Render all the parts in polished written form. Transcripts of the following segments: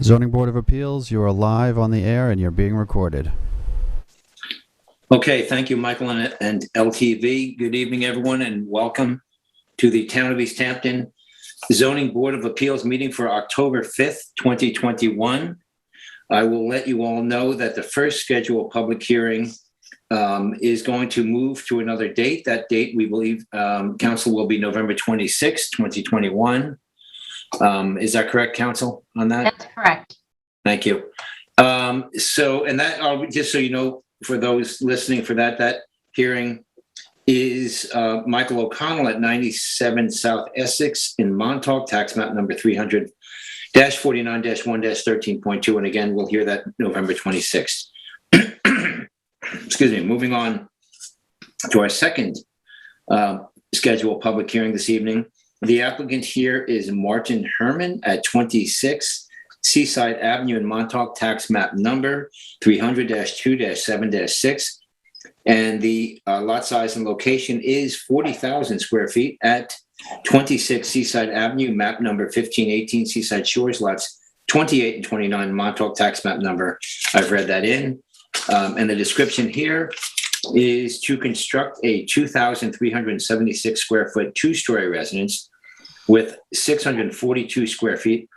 Zoning Board of Appeals, you are live on the air and you're being recorded. Okay, thank you, Michael and LTV. Good evening, everyone, and welcome to the Town of East Hampton Zoning Board of Appeals meeting for October 5th, 2021. I will let you all know that the first scheduled public hearing is going to move to another date. That date, we believe, council will be November 26th, 2021. Is that correct, council, on that? That's correct. Thank you. Just so you know, for those listening for that hearing is Michael O'Connell at 97 South Essex in Montauk, tax map number 300-49-1-13.2. And again, we'll hear that November 26th. Excuse me. Moving on to our second scheduled public hearing this evening. The applicant here is Martin Herman at 26 Seaside Avenue in Montauk, tax map number 300-2-7-6. And the lot size and location is 40,000 square feet at 26 Seaside Avenue, map number 1518, Seaside Shores, lots 28 and 29, Montauk, tax map number. I've read that in. And the description here is to construct a 2,376 square foot two-story residence with 642 square feet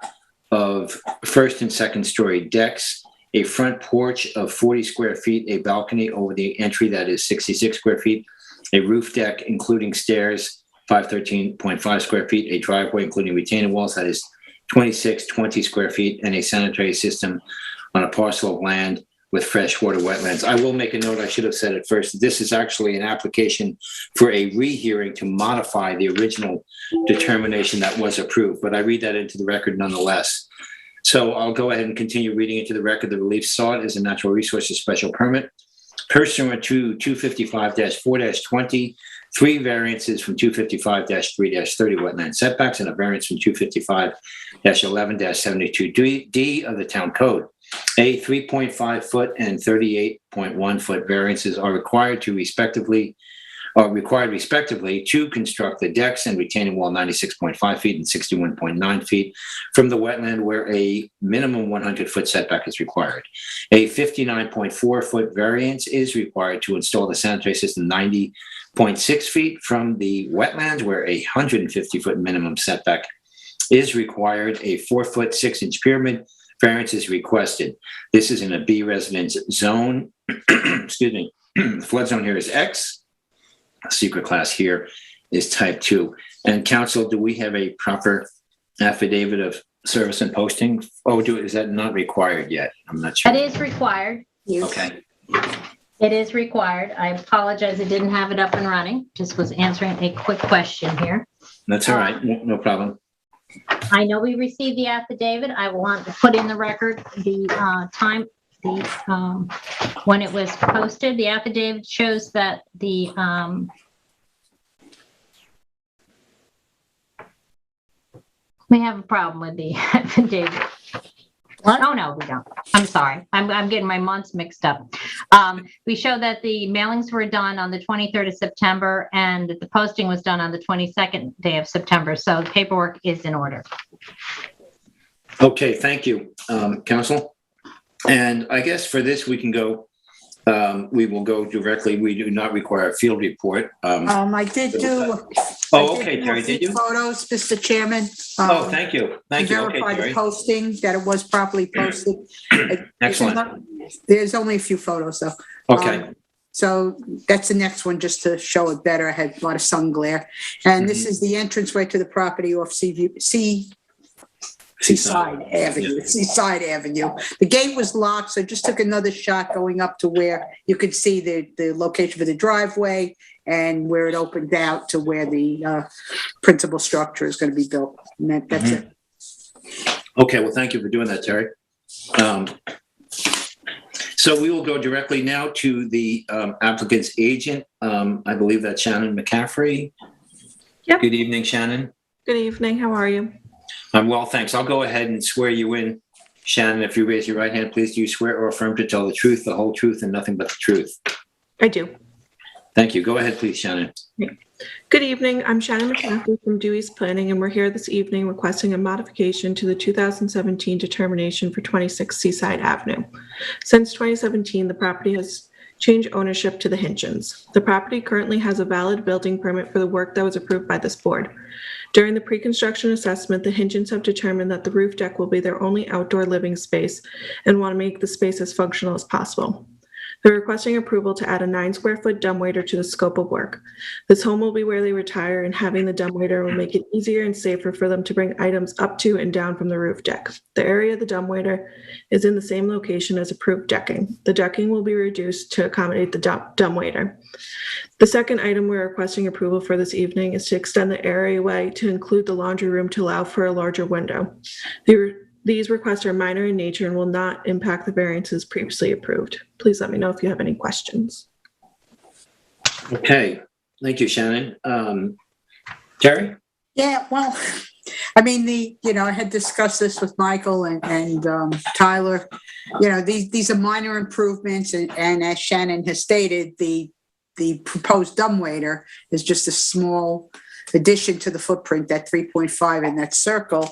of first and second story decks, a front porch of 40 square feet, a balcony over the entry that is 66 square feet, a roof deck including stairs, 513.5 square feet, a driveway including retaining walls that is 2620 square feet, and a sanitary system on a parcel of land with freshwater wetlands. I will make a note, I should have said it first. This is actually an application for a rehearing to modify the original determination that was approved, but I read that into the record nonetheless. So I'll go ahead and continue reading into the record. The relief sought is a natural resources special permit pursuant to 255-4-20, 3 variances from 255-3-30 wetland setbacks, and a variance from 255-11-72D of the town code. A 3.5 foot and 38.1 foot variances are required respectively to construct the decks and retaining wall 96.5 feet and 61.9 feet from the wetland where a minimum 100 foot setback is required. A 59.4 foot variance is required to install the sanitary system 90.6 feet from the wetlands where a 150 foot minimum setback is required. A 4 foot 6 inch pyramid variance is requested. This is in a B residence zone. Excuse me. The flood zone here is X. Secret class here is type 2. And council, do we have a proper affidavit of service and posting? Is that not required yet? I'm not sure. That is required. Okay. It is required. I apologize. I didn't have it up and running. Just was answering a quick question here. That's all right. No problem. I know we received the affidavit. I want to put in the record the time, when it was posted. The affidavit shows that the we have a problem with the affidavit. What? Oh, no, we don't. I'm sorry. I'm getting my months mixed up. We show that the mailings were done on the 23rd of September and that the posting was done on the 22nd day of September. So the paperwork is in order. Okay, thank you, council. And I guess for this, we can go, we will go directly. We do not require a field report. I did do. Okay, Terry, did you? Photos, Mr. Chairman. Thank you. Thank you. Okay, Verify Terry. the posting, that it was properly posted. Excellent. There's only a few photos though. Okay. So that's the next one, just to show it better. I had a lot of sun glare. And this is the entranceway to the property off Seaside Avenue. Yeah. Seaside Avenue. The gate was locked, so I just took another shot going up to where you could see the location for the driveway and where it opened out to where the principal structure is going to be built. And that's it. Okay, well, thank you for doing that, Terry. So we will go directly now to the applicant's agent. I believe that's Shannon McCaffrey. Yep. Good evening, Shannon. Good evening. How are you? I'm well, thanks. I'll go ahead and swear you in. Shannon, if you raise your right hand, please, do you swear or affirm to tell the truth, the whole truth, and nothing but the truth? I do. Thank you. Go ahead, please, Shannon. Good evening. I'm Shannon McCaffrey from Dewey's Planning, and we're here this evening requesting a modification to the 2017 determination for 26 Seaside Avenue. Since 2017, the property has changed ownership to the Hinchins. The property currently has a valid building permit for the work that was approved by this board. During the pre-construction assessment, the Hinchins have determined that the roof deck will be their only outdoor living space and want to make the space as functional as possible. They're requesting approval to add a 9-square-foot dumbwaiter to the scope of work. This home will be where they retire, and having the dumbwaiter will make it easier and safer for them to bring items up to and down from the roof deck. The area of the dumbwaiter is in the same location as approved decking. The decking will be reduced to accommodate the dumbwaiter. The second item we're requesting approval for this evening is to extend the areaway to include the laundry room to allow for a larger window. These requests are minor in nature and will not impact the variances previously approved. Please let me know if you have any questions. Okay. Thank you, Shannon. Terry? Yeah, well, I mean, I had discussed this with Michael and Tyler. These are minor improvements, and as Shannon has stated, the proposed dumbwaiter is just a small addition to the footprint, that 3.5 in that circle.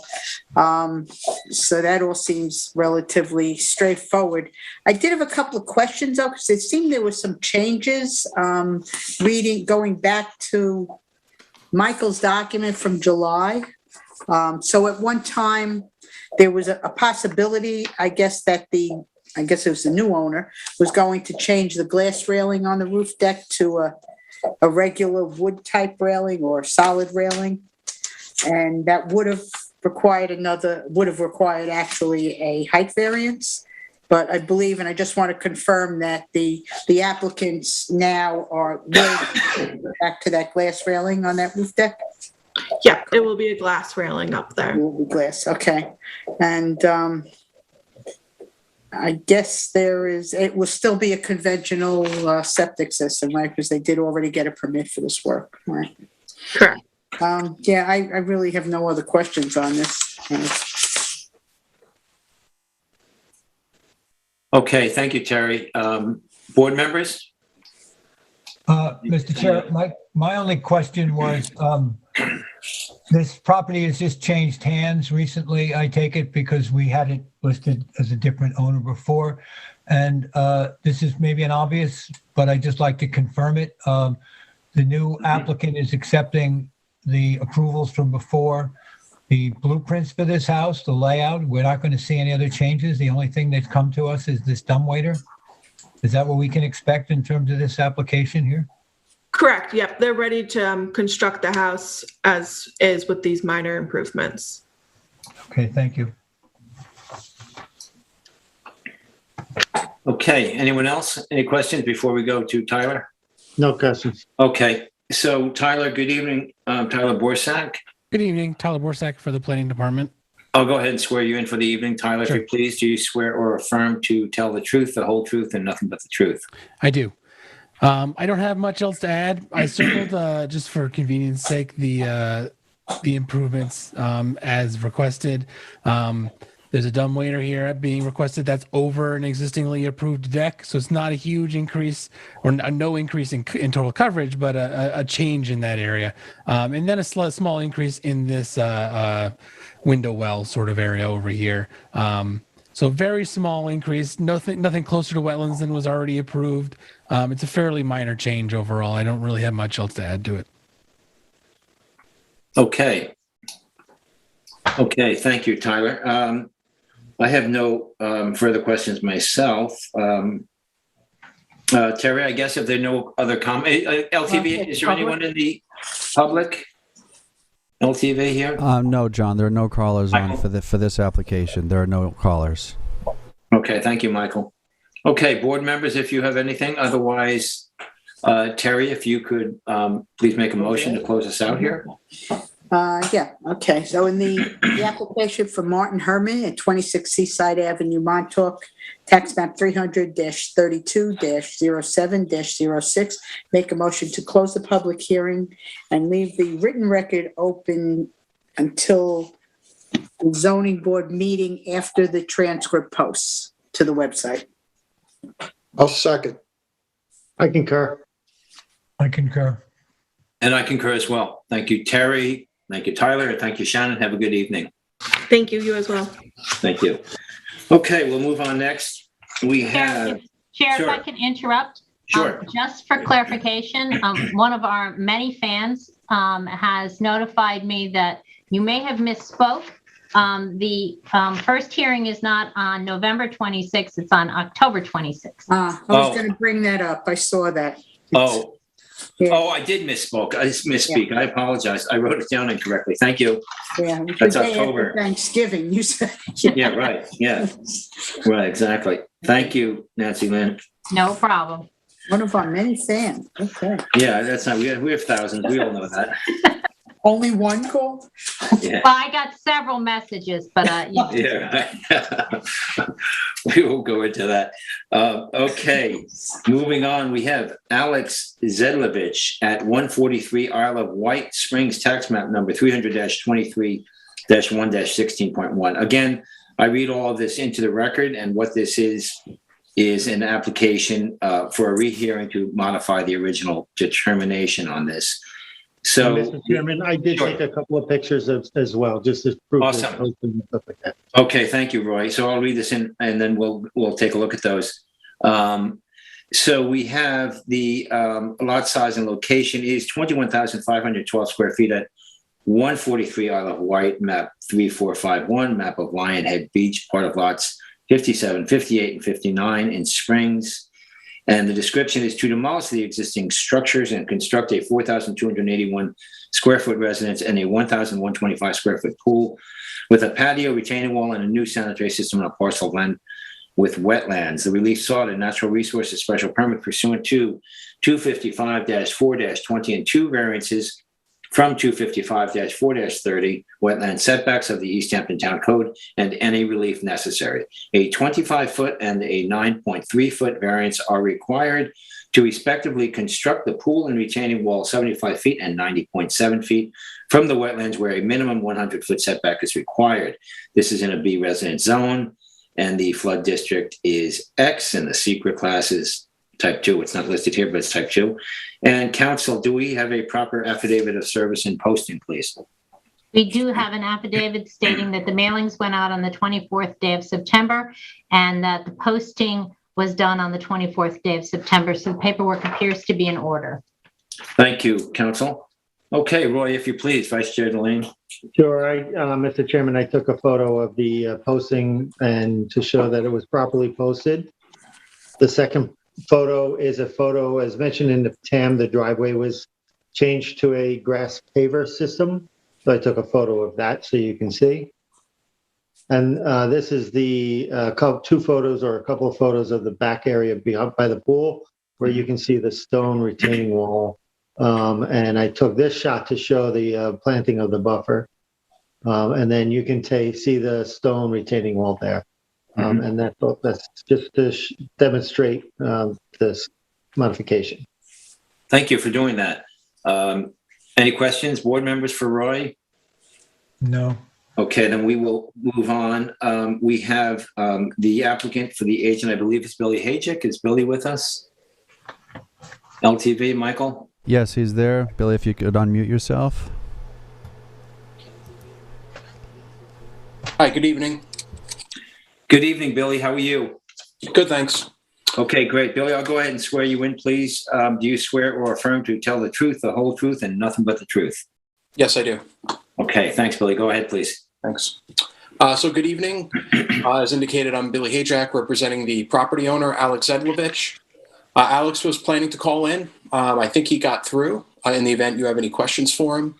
So that all seems relatively straightforward. I did have a couple of questions though, because it seemed there were some changes. Going back to Michael's document from July. So at one time, there was a possibility, I guess it was the new owner, was going to change the glass railing on the roof deck to a regular wood type railing or solid railing. And that would have required actually a height variance. But I believe, and I just want to confirm that the applicants now are back to that glass railing on that roof deck. Yeah, it will be a glass railing up there. It will be glass, okay. And I guess it will still be a conventional septic system, right? Because they did already get a permit for this work, right? Correct. Yeah, I really have no other questions on this. Okay, thank you, Terry. Board members? Mr. Chair, my only question was, this property has just changed hands recently, I take it, because we had it listed as a different owner before. And this is maybe an obvious, but I just like to confirm it. The new applicant is accepting the approvals from before. The blueprints for this house, the layout, we're not going to see any other changes. The only thing that's come to us is this dumbwaiter. Is that what we can expect in terms of this application here? Correct. Yep. They're ready to construct the house as is with these minor improvements. Okay, thank you. Okay, anyone else? Any questions before we go to Tyler? No questions. Okay, so Tyler, good evening. Tyler Borsak. Good evening, Tyler Borsak for the Planning Department. I'll go ahead and swear you in for the evening. Tyler, Sure. If you please, do you swear or affirm to tell the truth, the whole truth, and nothing but the truth? I do. I don't have much else to add. I circled, just for convenience sake, the improvements as requested. There's a dumbwaiter here being requested that's over an existingly approved deck, so it's not a huge increase or no increase in total coverage, but a change in that area, and then a small increase in this window well sort of area over here. So very small increase, nothing closer to wetlands than was already approved. It's a fairly minor change overall. I don't really have much else to add to it. Okay. Okay, thank you, Tyler. I have no further questions myself. Terry, I guess if there are no other comments, LTV, is there anyone in the public? LTV here? No, John, there are no callers on for this application. There are no callers. Okay, thank you, Michael. Okay, board members, if you have anything, otherwise, Terry, if you could please make a motion to close us out here. Yeah, okay. So in the application for Martin Herman at 26 Seaside Avenue, Montauk, tax map 300-32-07-06, make a motion to close the public hearing and leave the written record open until the zoning board meeting after the transcript posts to the website. I'll second. I concur. I concur. And I concur as well. Thank you, Terry. Thank you, Tyler. And thank you, Shannon. Have a good evening. Thank you. You as well. Thank you. Okay, we'll move on next. We have, Chair, Sure. if I can interrupt. sure. Just for clarification, one of our many fans has notified me that you may have misspoke. The first hearing is not on November 26th, it's on October 26th. I was going to bring that up. I saw that. Oh, Yeah. oh, I did misspoke. I just misspeak. I apologize. I wrote it down incorrectly. Thank you. Yeah, That's the day after October. Thanksgiving, you said. Yeah, right. Yeah, right. Exactly. Thank you, Nancy Lynn. No problem. One of our many fans. Okay. Yeah, that's not, we have thousands. We all know that. Only one call? Yeah. Well, I got several messages, but Yeah. We will go into that. Okay, moving on. We have Alex Zedlovich at 143 Isle of White Springs, tax map number 300-23-1-16.1. Again, I read all of this into the record, and what this is an application for a rehearing to modify the original determination on this. So, Mr. Chairman, I did Sure. take a couple of pictures as well, just to prove this Awesome. posting and stuff like that. okay, thank you, Roy. So I'll read this in, and then we'll take a look at those. So we have the lot size and location is 21,512 square feet at 143 Isle of Wight, map 3451, map of Lionhead Beach, part of lots 57, 58, and 59 in Springs. And the description is to demolish the existing structures and construct a 4,281 square foot residence and a 1,125 square foot pool with a patio, retaining wall, and a new sanitary system on a parcel of land with wetlands. The relief sought a natural resources special permit pursuant to 255-4-20 and 2 variances from 255-4-30 wetland setbacks of the East Hampton Town Code and any relief necessary. A 25-foot and a 9.3-foot variance are required to respectively construct the pool and retaining wall 75 feet and 90.7 feet from the wetlands where a minimum 100-foot setback is required. This is in a B residence zone, and the flood district is X, and the secret class is type 2. It's not listed here, but it's type 2. And council, do we have a proper affidavit of service and posting, please? we do have an affidavit stating that the mailings went out on the 24th day of September and that the posting was done on the 24th day of September. So the paperwork appears to be in order. Thank you, council. Okay, Roy, if you please, Vice Chair Delane. Sure, Mr. Chairman, I took a photo of the posting and to show that it was properly posted. The second photo is a photo, as mentioned in the TAM, the driveway was changed to a grass paver system. So I took a photo of that so you can see. And this is the two photos or a couple of photos of the back area beyond by the pool where you can see the stone retaining wall. And I took this shot to show the planting of the buffer. And then you can see the stone retaining wall there. And that's just to demonstrate this modification. Thank you for doing that. Any questions, board members, for Roy? No. Okay, then we will move on. We have the applicant for the agent, I believe it's Billy Hajic. Is Billy with us? LTV, Michael? Yes, he's there. Billy, if you could unmute yourself. Hi, good evening. Good evening, Billy. How are you? Good, thanks. Okay, great. Billy, I'll go ahead and swear you in, please. Do you swear or affirm to tell the truth, the whole truth, and nothing but the truth? Yes, I do. Okay, thanks, Billy. Go ahead, please. Thanks. So good evening. As indicated, I'm Billy Hajic, representing the property owner, Alex Zedlovich. Alex was planning to call in. I think he got through in the event you have any questions for him.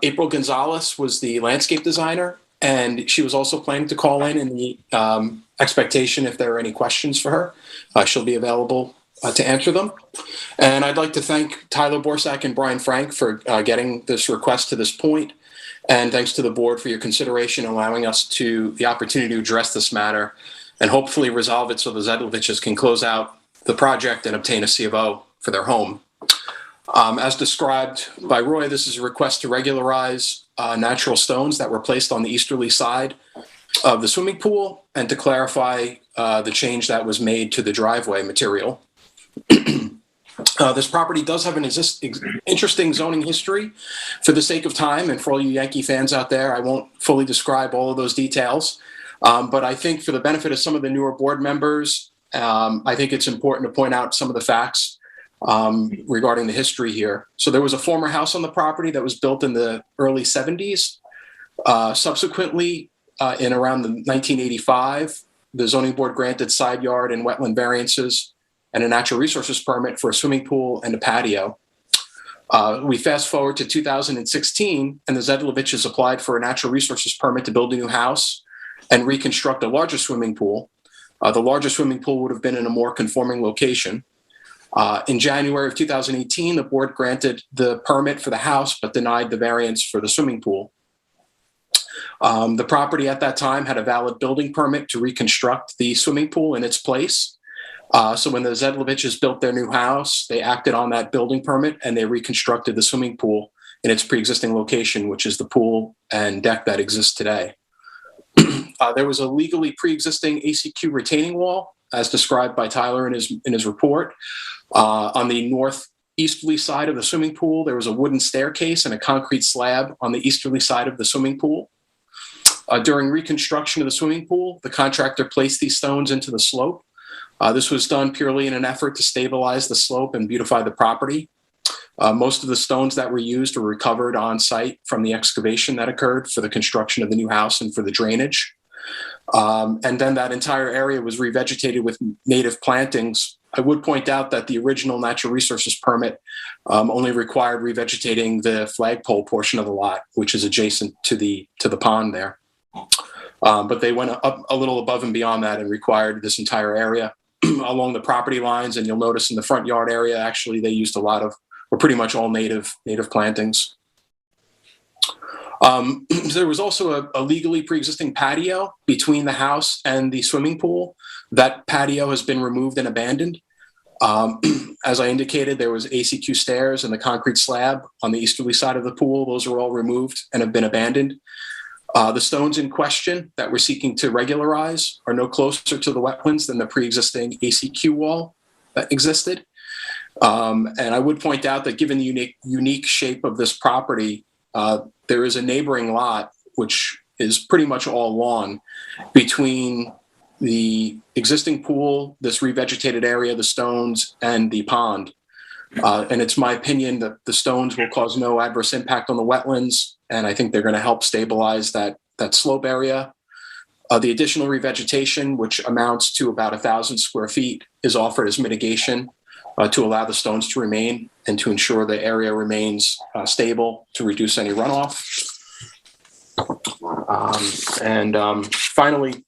April Gonzalez was the landscape designer, and she was also planning to call in the expectation if there are any questions for her. She'll be available to answer them. And I'd like to thank Tyler Borsak and Brian Frank for getting this request to this point. And thanks to the board for your consideration, allowing us the opportunity to address this matter and hopefully resolve it so the Zedloviches can close out the project and obtain a C of O for their home. As described by Roy, this is a request to regularize natural stones that were placed on the easterly side of the swimming pool and to clarify the change that was made to the driveway material. This property does have an interesting zoning history. For the sake of time and for all you Yankee fans out there, I won't fully describe all of those details. But I think for the benefit of some of the newer board members, I think it's important to point out some of the facts regarding the history here. So there was a former house on the property that was built in the early 70s. Subsequently, in around 1985, the zoning board granted side yard and wetland variances and a natural resources permit for a swimming pool and a patio. We fast forward to 2016, and the Zedloviches applied for a natural resources permit to build a new house and reconstruct a larger swimming pool. The larger swimming pool would have been in a more conforming location. In January of 2018, the board granted the permit for the house, but denied the variance for the swimming pool. The property at that time had a valid building permit to reconstruct the swimming pool in its place. So when the Zedloviches built their new house, they acted on that building permit and they reconstructed the swimming pool in its pre-existing location, which is the pool and deck that exists today. There was a legally pre-existing ACQ retaining wall, as described by Tyler in his report. On the northeasterly side of the swimming pool, there was a wooden staircase and a concrete slab on the easterly side of the swimming pool. During reconstruction of the swimming pool, the contractor placed these stones into the slope. This was done purely in an effort to stabilize the slope and beautify the property. Most of the stones that were used were recovered on site from the excavation that occurred for the construction of the new house and for the drainage. And then that entire area was revegetated with native plantings. I would point out that the original natural resources permit only required revegetating the flagpole portion of the lot, which is adjacent to the pond there. But they went up a little above and beyond that and required this entire area along the property lines. And you'll notice in the front yard area, actually, they used a lot of, or pretty much all native plantings. There was also a legally pre-existing patio between the house and the swimming pool. That patio has been removed and abandoned. As I indicated, there was ACQ stairs and the concrete slab on the easterly side of the pool. Those were all removed and have been abandoned. The stones in question that we're seeking to regularize are no closer to the wetlands than the pre-existing ACQ wall that existed. And I would point out that given the unique shape of this property, there is a neighboring lot, which is pretty much all lawn, between the existing pool, this revegetated area, the stones, and the pond. And it's my opinion that the stones will cause no adverse impact on the wetlands, and I think they're going to help stabilize that slope area. The additional revegetation, which amounts to about 1,000 square feet, is offered as mitigation to allow the stones to remain and to ensure the area remains stable to reduce any runoff. Finally,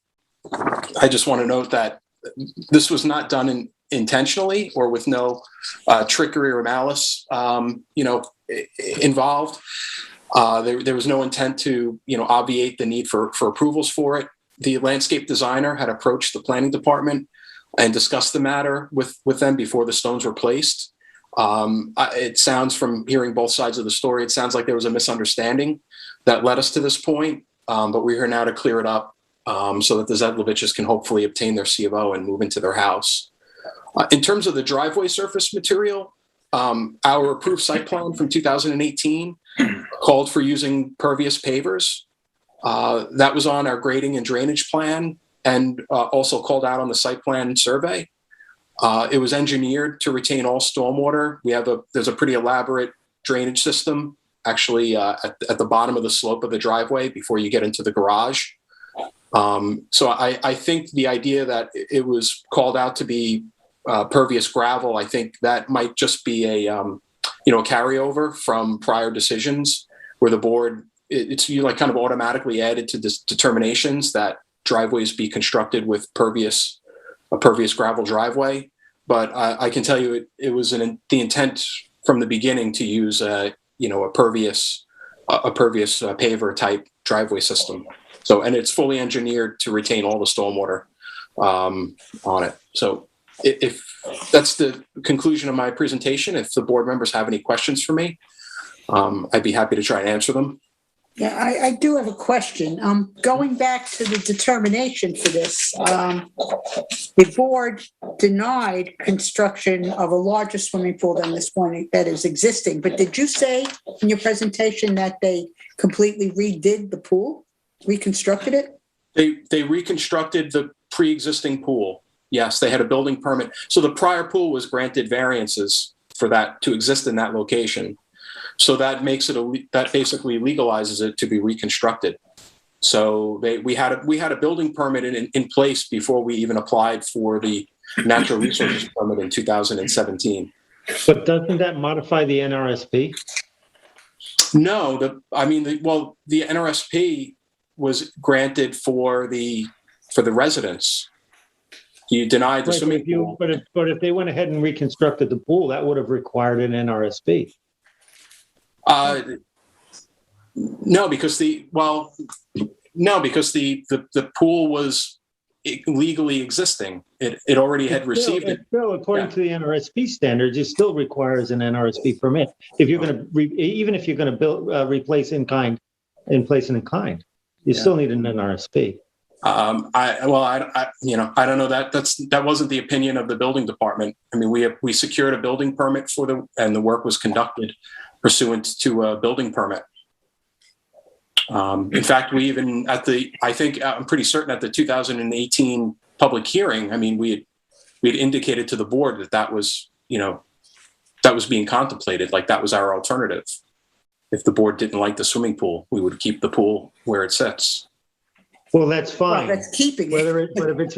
I just want to note that this was not done intentionally or with no trickery or malice, involved. There was no intent to, obviate the need for approvals for it. The landscape designer had approached the planning department and discussed the matter with them before the stones were placed. It sounds, from hearing both sides of the story, it sounds like there was a misunderstanding that led us to this point, but we're here now to clear it up so that the Zedloviches can hopefully obtain their C of O and move into their house. In terms of the driveway surface material, our approved site plan from 2018 called for using pervious pavers. That was on our grading and drainage plan and also called out on the site plan survey. It was engineered to retain all stormwater. There's a pretty elaborate drainage system actually at the bottom of the slope of the driveway before you get into the garage. So I think the idea that it was called out to be pervious gravel, I think that might just be a carryover from prior decisions where the board, it's kind of automatically added to determinations that driveways be constructed with a pervious gravel driveway. But I can tell you it was the intent from the beginning to use a pervious paver type driveway system. So, and it's fully engineered to retain all the stormwater on it. So if that's the conclusion of my presentation, if the board members have any questions for me, I'd be happy to try and answer them. Yeah, I do have a question. Going back to the determination for this, the board denied construction of a larger swimming pool than this one that is existing. But did you say in your presentation that they completely redid the pool, reconstructed it? They reconstructed the pre-existing pool. Yes, they had a building permit. So the prior pool was granted variances for that to exist in that location. So that makes it that basically legalizes it to be reconstructed. So we had a building permit in place before we even applied for the natural resources permit in 2017. But doesn't that modify the NRSP? No, the NRSP was granted for the residents. You denied the swimming pool. But if they went ahead and reconstructed the pool, that would have required an NRSP. No, because the pool was legally existing. It already had received it. Still, according to the NRSP standards, it still requires an NRSP permit. If you're going to, even if you're going to build, replace in kind, you still need an NRSP. I don't know that wasn't the opinion of the building department. I mean, we secured a building permit and the work was conducted pursuant to a building permit. In fact, we even I'm pretty certain at the 2018 public hearing, I mean, we had indicated to the board that was being contemplated, like that was our alternative. If the board didn't like the swimming pool, we would keep the pool where it sits. Well, that's fine. Well, that's keeping it. But if it's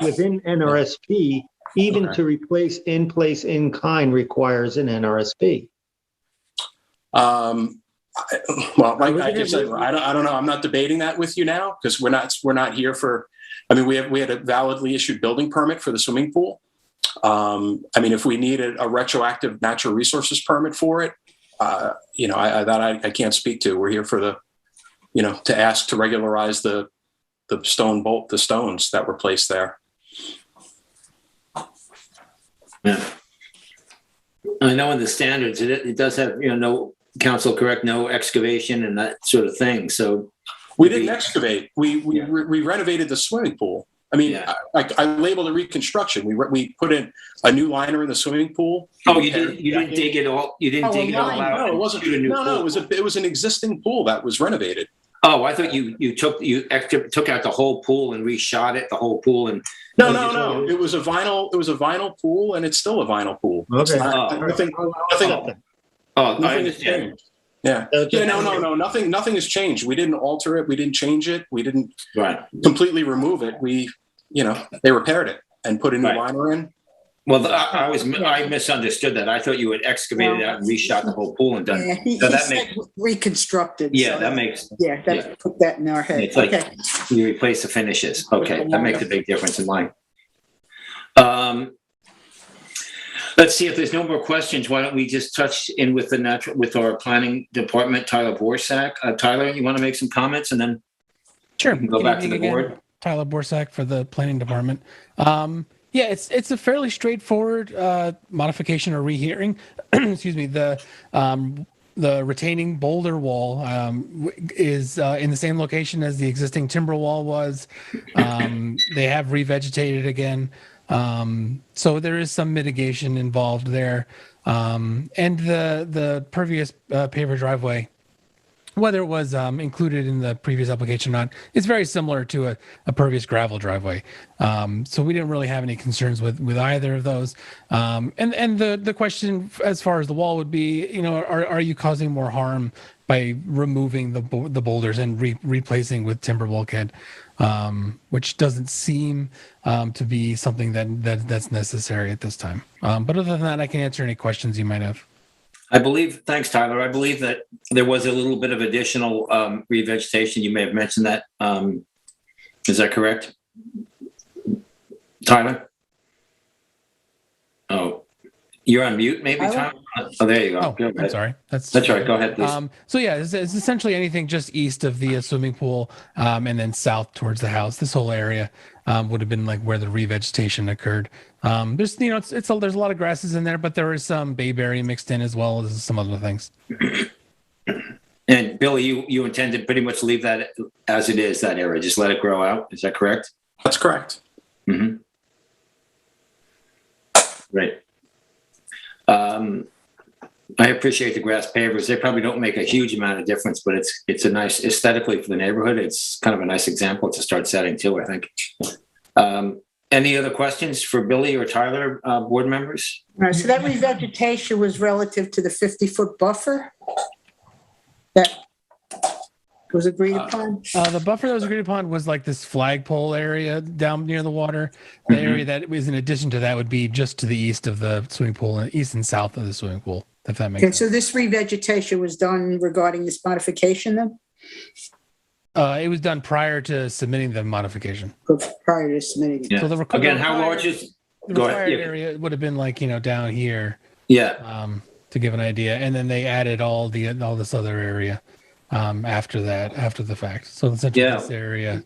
within NRSP, even to replace in place in kind requires an NRSP. I guess I don't know. I'm not debating that with you now because we're not here for. I mean, we had a validly issued building permit for the swimming pool. I mean, if we needed a retroactive natural resources permit for it, I can't speak to. We're here for to ask to regularize the stones that were placed there. Yeah. I know in the standards, it does have, no council correct, no excavation and that sort of thing. So we didn't excavate. We renovated the swimming pool. I mean, yeah. I labeled it reconstruction. We put in a new liner in the swimming pool. Oh, you didn't dig it all. You didn't dig it all out. No, it wasn't. No, it was an existing pool that was renovated. Oh, I thought you took out the whole pool and reshot it, the whole pool, and no. It was a vinyl pool, and it's still a vinyl pool. Okay. Nothing has changed. Yeah. No. Nothing has changed. We didn't alter it. We didn't change it. We didn't completely remove it. They repaired it and put a new liner in. Well, I misunderstood that. I thought you had excavated out and reshot the whole pool and done. Yeah, he said reconstructed. Yeah, so that makes. Yeah, put that in our head. It's like you replace the finishes. Okay, that makes a big difference in mine. Let's see if there's no more questions. Why don't we just touch in with our planning department, Tyler Borsak. Tyler, you want to make some comments and then sure. Go back to the board. Tyler Borsak for the planning department. Yeah, it's a fairly straightforward modification or rehearing. Excuse me. The retaining boulder wall is in the same location as the existing timber wall was. They have revegetated again. So there is some mitigation involved there. And the pervious paver driveway, whether it was included in the previous application or not, it's very similar to a pervious gravel driveway. So we didn't really have any concerns with either of those. And the question as far as the wall would be, are you causing more harm by removing the boulders and replacing with timber bulkhead, which doesn't seem to be something that's necessary at this time. But other than that, I can answer any questions you might have. Thanks, Tyler. I believe that there was a little bit of additional revegetation. You may have mentioned that. Is that correct? Tyler? Oh, you're on mute, maybe, Tyler? Oh, there you go. Oh, I'm sorry. That's right. Go ahead, please. So yeah, it's essentially anything just east of the swimming pool, and then south towards the house. This whole area would have been like where the revegetation occurred. There's there's a lot of grasses in there, but there is some bayberry mixed in as well as some other things. And Billy, you intend to pretty much leave that as it is, that area, just let it grow out. Is that correct? That's correct. Mm-hmm. Great. I appreciate the grass pavers. They probably don't make a huge amount of difference, but it's a nice, aesthetically for the neighborhood, it's kind of a nice example to start setting too, I think. Any other questions for Billy or Tyler, board members? All right, so that revegetation was relative to the 50-foot buffer that was agreed upon? The buffer that was agreed upon was like this flagpole area down near the water. The area that was in addition to that would be just to the east of the swimming pool, and east and south of the swimming pool, if that makes Okay, sense. so this revegetation was done regarding this modification then? It was done prior to submitting the modification. Prior to submitting it? Yeah. So the Again, how large is? The Go ahead. required Yeah. area would have been like, down here, Yeah. to give an idea. And then they added all this other area after the fact. So essentially Yeah. this area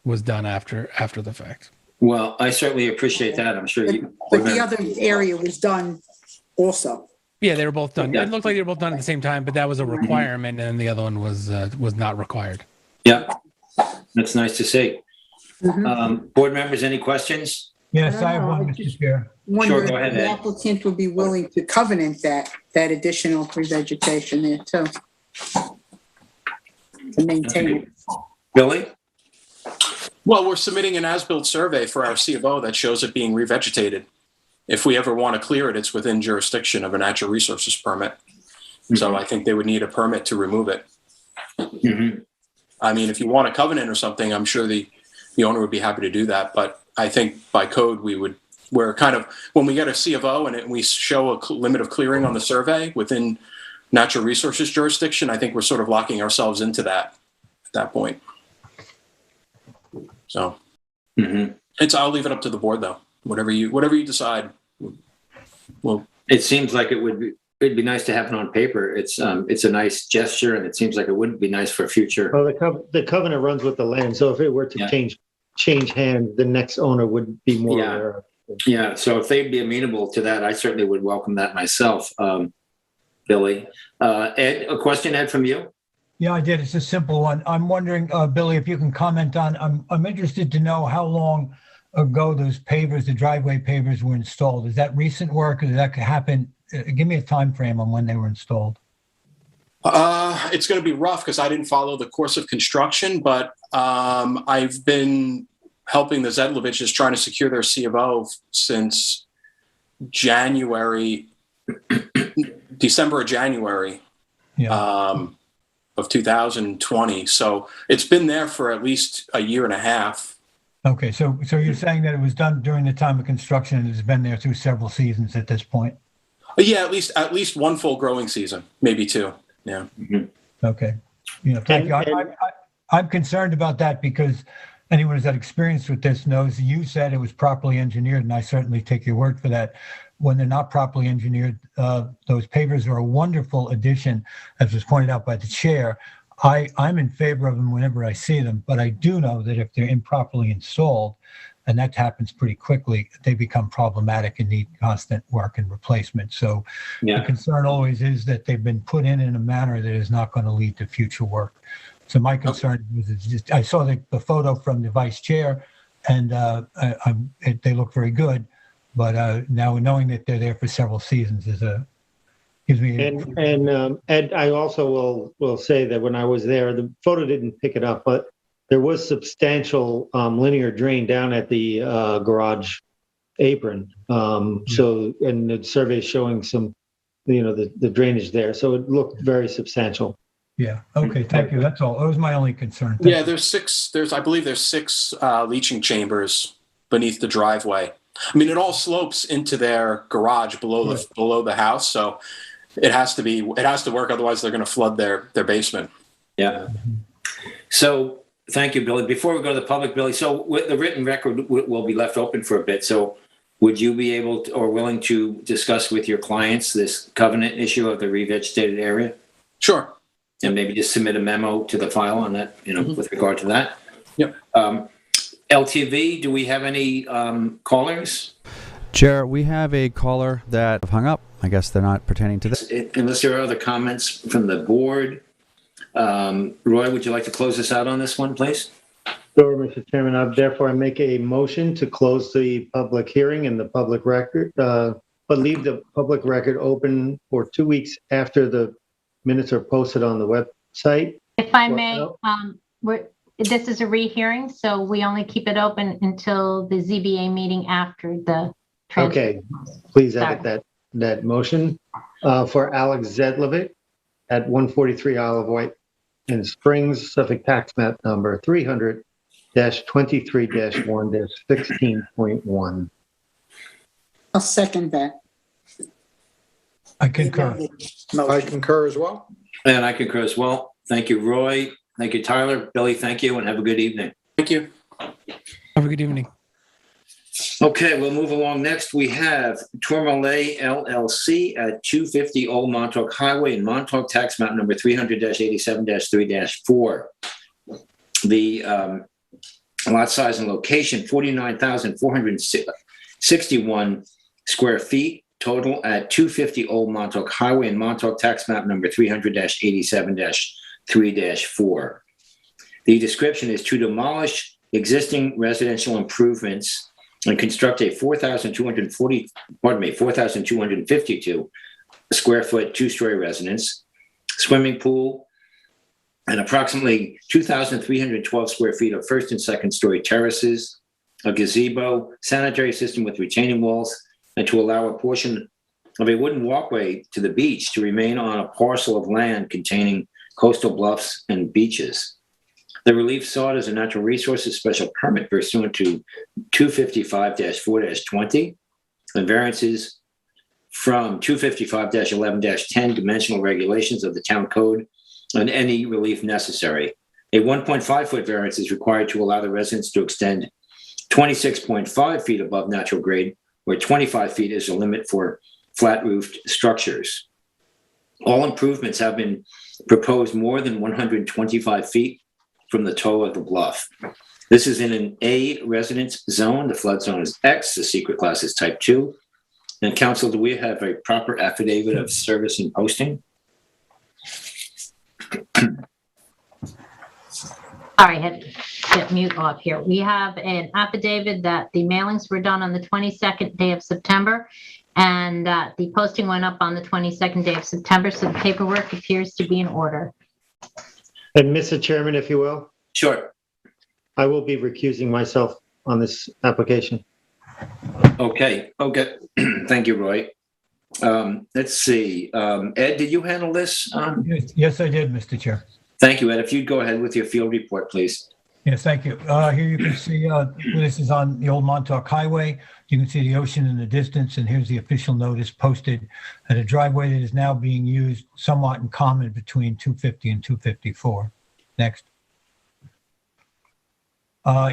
was done after the fact. Well, I certainly appreciate that. I'm sure you. But the other area was done also. Yeah, they were both done. Yeah. It looked like they were both done at the same time, but that was a requirement, and the other one was not required. Yeah, that's nice to see. Mhm. Board members, any questions? Yes, I have No, one, I Mr. just- Chair. Wonder go if ahead, the Ed. applicant would be willing to covenant that additional revegetation there too. To maintain it. Billy? Well, we're submitting an as-built survey for our C of O that shows it being revegetated. If we ever want to clear it, it's within jurisdiction of a natural resources permit. So I think they would need a permit to remove it. Mm-hmm. I mean, if you want a covenant or something, I'm sure the owner would be happy to do that. But I think by code, we're kind of, when we get a C of O and we show a limit of clearing on the survey within natural resources jurisdiction, I think we're sort of locking ourselves into that at that point. So I'll leave it up to the board though. Whatever you decide. Well, It seems like it'd be nice to have it on paper. It's a nice gesture, and it seems like it would be nice for future. Well, the covenant runs with the land, so if it were to Yeah. change hands, the next owner would be more Yeah. aware of it. Yeah, so if they'd be amenable to that, I certainly would welcome that myself, Billy. Ed, a question, Ed, from you? Yeah, I did. It's a simple one. I'm wondering, Billy, if you can comment on, I'm interested to know how long ago those pavers, the driveway pavers were installed. Is that recent work or did that happen? Give me a time frame on when they were installed. it's going to be rough because I didn't follow the course of construction, but I've been helping the Zedloviches trying to secure their C of O since December or January of 2020. So it's been there for at least a year and a half. Okay, so you're saying that it was done during the time of construction and it's been there through several seasons at this point? Yeah, at least one full growing season, maybe two. Yeah. Okay. Thank you. I'm concerned about that because anyone who's had experience with this knows you said it was properly engineered, and I certainly take your word for that. When they're not properly engineered, those pavers are a wonderful addition, as was pointed out by the chair. I'm in favor of them whenever I see them, but I do know that if they're improperly installed, and that happens pretty quickly, they become problematic and need constant work and replacement. So the concern always is that they've been put in a manner that is not going to lead to future work. So my concern was just, I saw the photo from the vice chair, and they look very good, but now knowing that they're there for several seasons gives me. And Ed, I also will say that when I was there, the photo didn't pick it up, but there was substantial linear drain down at the garage apron. So, and the survey is showing some, the drainage there. So it looked very substantial. Yeah. Okay. Thank you. That's all. That was my only concern. Yeah, I believe there's six leaching chambers beneath the driveway. I mean, it all slopes into their garage below the house. So it has to work. Otherwise they're going to flood their basement. Yeah. So thank you, Billy. Before we go to the public, Billy, so the written record will be left open for a bit. So would you be able to, or willing to discuss with your clients this covenant issue of the revegetated area? Sure. And maybe just submit a memo to the file on that, with regard to that. Yep. LTV, do we have any callers? Chair, we have a caller that hung up. I guess they're not pertaining to this. Unless there are other comments from the board, Roy, would you like to close us out on this one, please? Sure, Mr. Chairman. Therefore, I make a motion to close the public hearing and the public record, but leave the public record open for 2 weeks after the minutes are posted on the website. If I may, this is a rehearing, so we only keep it open until the ZBA meeting after the transfer. Okay, please edit that motion for Alex Zedlovic at 143 Isle of Wight in Springs, Suffolk tax map number 300-23-1-16.1. I'll second that. I concur. I concur as well. And I concur as well. Thank you, Roy. Thank you, Tyler. Billy, thank you, and have a good evening. Thank you. Have a good evening. Okay, we'll move along. Next, we have Tourmalet LLC at 250 Old Montauk Highway in Montauk, tax map number 300-87-3-4. The lot size and location, 49,461 square feet total at 250 Old Montauk Highway in Montauk, tax map number 300-87-3-4. The description is to demolish existing residential improvements and construct a 4,252 square foot two-story residence, swimming pool, and approximately 2,312 square feet of first and second story terraces, a gazebo, sanitary system with retaining walls, and to allow a portion of a wooden walkway to the beach to remain on a parcel of land containing coastal bluffs and beaches. The relief sought is a natural resources special permit pursuant to 255-4-20 and variances from 255-11-10 dimensional regulations of the town code and any relief necessary. A 1.5-foot variance is required to allow the residents to extend 26.5 feet above natural grade, where 25 feet is the limit for flat-roofed structures. All improvements have been proposed more than 125 feet from the toe of the bluff. This is in an A residence zone. The flood zone is X. The secret class is type 2. And council, do we have a proper affidavit of service and posting? Sorry, I had to get mute off here. We have an affidavit that the mailings were done on the 22nd day of September, and that the posting went up on the 22nd day of September, so the paperwork appears to be in order. And Mr. Chairman, if you will, Sure. I will be recusing myself on this application. Okay. Thank you, Roy. Let's see. Ed, did you handle this? Yes, I did, Mr. Chair. Thank you, Ed. If you'd go ahead with your field report, please. Yes, thank you. Here you can see this is on the Old Montauk Highway. You can see the ocean in the distance, and here's the official notice posted at a driveway that is now being used somewhat in common between 250 and 254. Next.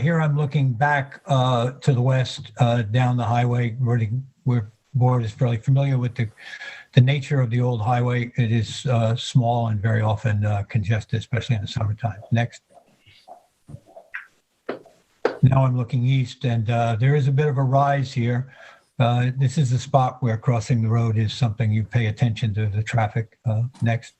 Here I'm looking back to the west down the highway where board is fairly familiar with the nature of the old highway. It is small and very often congested, especially in the summertime. Next. Now I'm looking east, and there is a bit of a rise here. This is a spot where crossing the road is something you pay attention to the traffic. Next.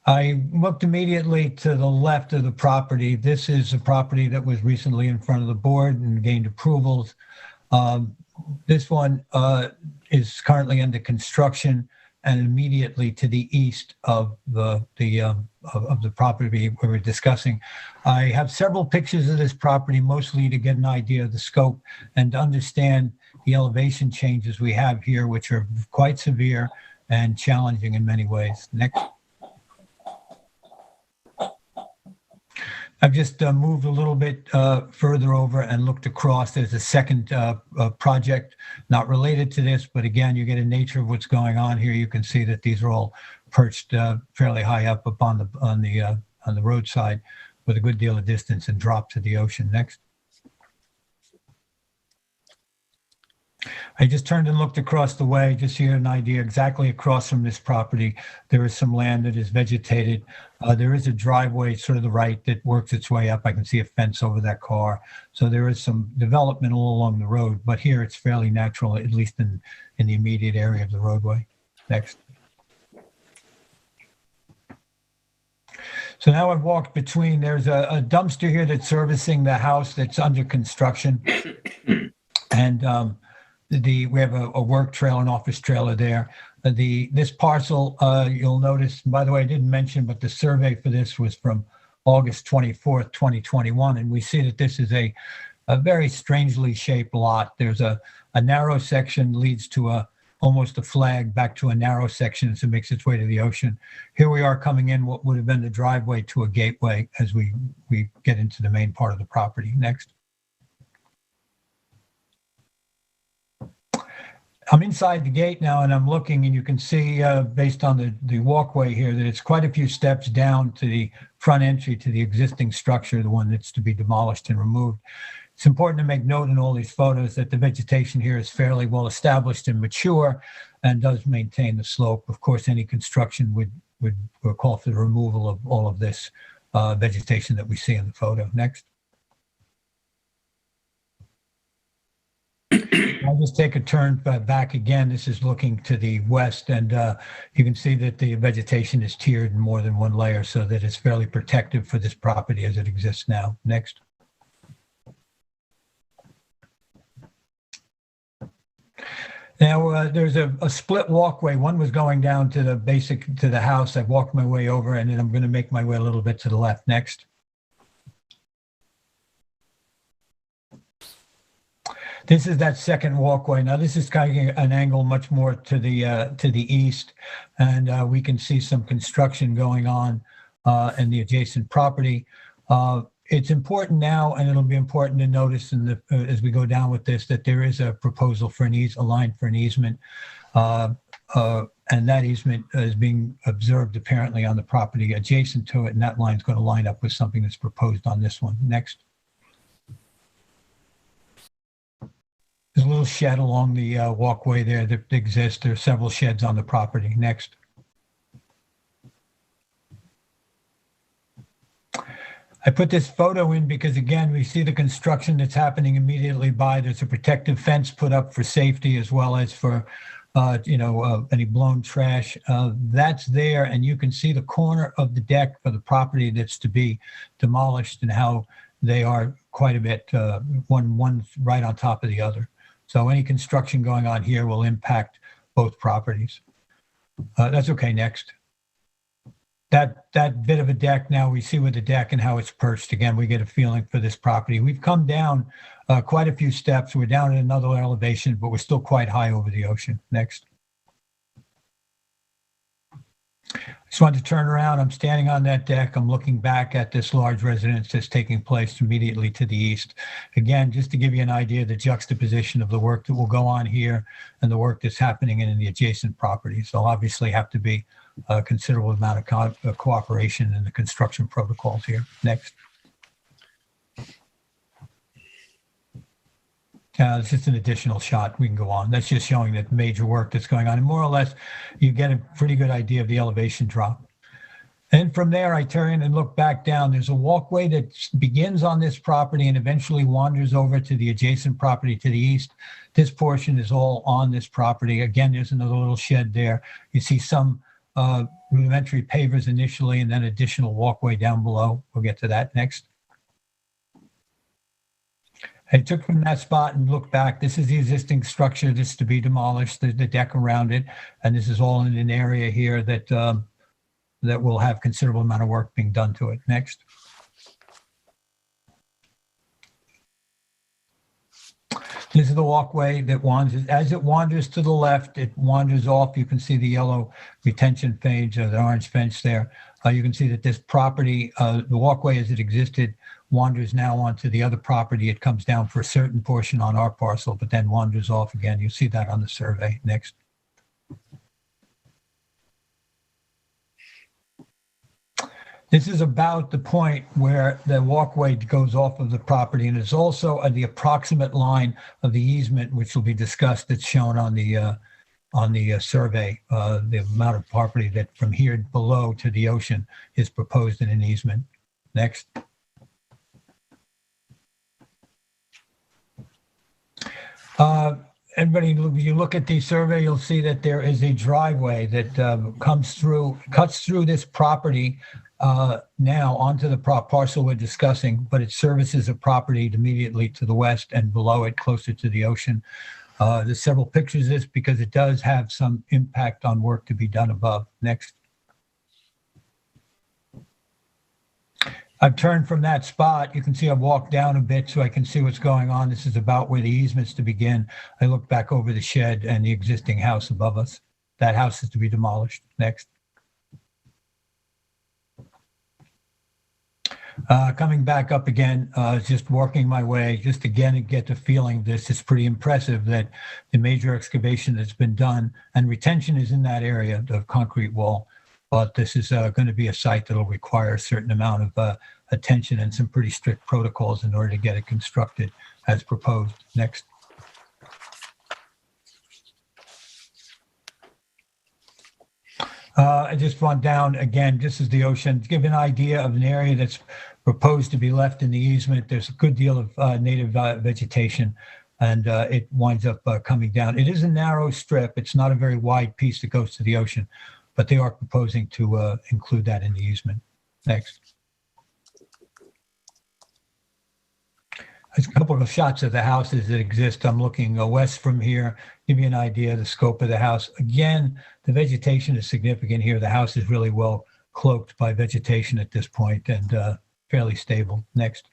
I looked immediately to the left of the property. This is a property that was recently in front of the board and gained approvals. This one is currently under construction, and immediately to the east of the property we were discussing. I have several pictures of this property, mostly to get an idea of the scope and to understand the elevation changes we have here, which are quite severe and challenging in many ways. Next. I've just moved a little bit further over and looked across. There's a second project not related to this, but again, you get a nature of what's going on here. You can see that these are all perched fairly high up on the roadside with a good deal of distance and drop to the ocean. Next. I just turned and looked across the way, just to get an idea. Exactly across from this property, there is some land that is vegetated. There is a driveway sort of the right that works its way up. I can see a fence over that car. So there is some development all along the road, but here it's fairly natural, at least in the immediate area of the roadway. Next. So now I've walked between, there's a dumpster here that's servicing the house that's under construction. And we have a work trailer, an office trailer there. This parcel, you'll notice, by the way, I didn't mention, but the survey for this was from August 24th, 2021. And we see that this is a very strangely shaped lot. There's a narrow section leads to almost a flag back to a narrow section as it makes its way to the ocean. Here we are coming in what would have been the driveway to a gateway as we get into the main part of the property. Next. I'm inside the gate now and I'm looking, and you can see based on the walkway here that it's quite a few steps down to the front entry to the existing structure, the one that's to be demolished and removed. It's important to make note in all these photos that the vegetation here is fairly well established and mature and does maintain the slope. Of course, any construction would call for the removal of all of this vegetation that we see in the photo. Next. I'll just take a turn back again. This is looking to the west, and you can see that the vegetation is tiered in more than one layer so that it's fairly protective for this property as it exists now. Next. Now, there's a split walkway. One was going down to the house. I've walked my way over, and then I'm going to make my way a little bit to the left. Next. This is that second walkway. Now, this is kind of an angle much more to the east, and we can see some construction going on in the adjacent property. It's important now, and it'll be important to notice as we go down with this, that there is a proposal for a line for an easement, and that easement is being observed apparently on the property adjacent to it, and that line is going to line up with something that's proposed on this one. Next. There's a little shed along the walkway there that exists. There are several sheds on the property. Next. I put this photo in because, again, we see the construction that's happening immediately by. There's a protective fence put up for safety as well as for, any blown trash. That's there, and you can see the corner of the deck for the property that's to be demolished and how they are quite a bit, one's right on top of the other. So any construction going on here will impact both properties. That's okay. Next. That bit of a deck, now we see with the deck and how it's perched. Again, we get a feeling for this property. We've come down quite a few steps. We're down at another elevation, but we're still quite high over the ocean. Next. I just wanted to turn around. I'm standing on that deck. I'm looking back at this large residence that's taking place immediately to the east. Again, just to give you an idea of the juxtaposition of the work that will go on here and the work that's happening in the adjacent properties. So obviously have to be a considerable amount of cooperation in the construction protocols here. Next. It's just an additional shot. We can go on. That's just showing that major work that's going on. And more or less, you get a pretty good idea of the elevation drop. And from there, I turn and look back down. There's a walkway that begins on this property and eventually wanders over to the adjacent property to the east. This portion is all on this property. Again, there's another little shed there. You see some rudimentary pavers initially and then additional walkway down below. We'll get to that next. I took from that spot and looked back. This is the existing structure that's to be demolished, the deck around it. And this is all in an area here that that will have considerable amount of work being done to it. Next. This is the walkway that wanders. As it wanders to the left, it wanders off. You can see the yellow retention page, the orange fence there. You can see that this property, the walkway as it existed, wanders now onto the other property. It comes down for a certain portion on our parcel, but then wanders off again. You see that on the survey. Next. This is about the point where the walkway goes off of the property, and it's also the approximate line of the easement, which will be discussed. That's shown on the survey. The amount of property that from here below to the ocean is proposed in an easement. Next. everybody, you look at the survey, you'll see that there is a driveway that cuts through this property now onto the parcel we're discussing, but it services a property immediately to the west and below it, closer to the ocean. There's several pictures of this because it does have some impact on work to be done above. Next. I've turned from that spot. You can see I've walked down a bit so I can see what's going on. This is about where the easement's to begin. I look back over the shed and the existing house above us. That house is to be demolished. Next. Coming back up again, just working my way, just again to get the feeling this is pretty impressive that the major excavation that's been done and retention is in that area, the concrete wall. But this is going to be a site that will require a certain amount of attention and some pretty strict protocols in order to get it constructed as proposed. Next. I just want down again, this is the ocean, to give an idea of an area that's proposed to be left in the easement. There's a good deal of native vegetation, and it winds up coming down. It is a narrow strip. It's not a very wide piece that goes to the ocean, but they are proposing to include that in the easement. Next. There's a couple of shots of the houses that exist. I'm looking west from here, give you an idea of the scope of the house. Again, the vegetation is significant here. The house is really well cloaked by vegetation at this point and fairly stable. Next.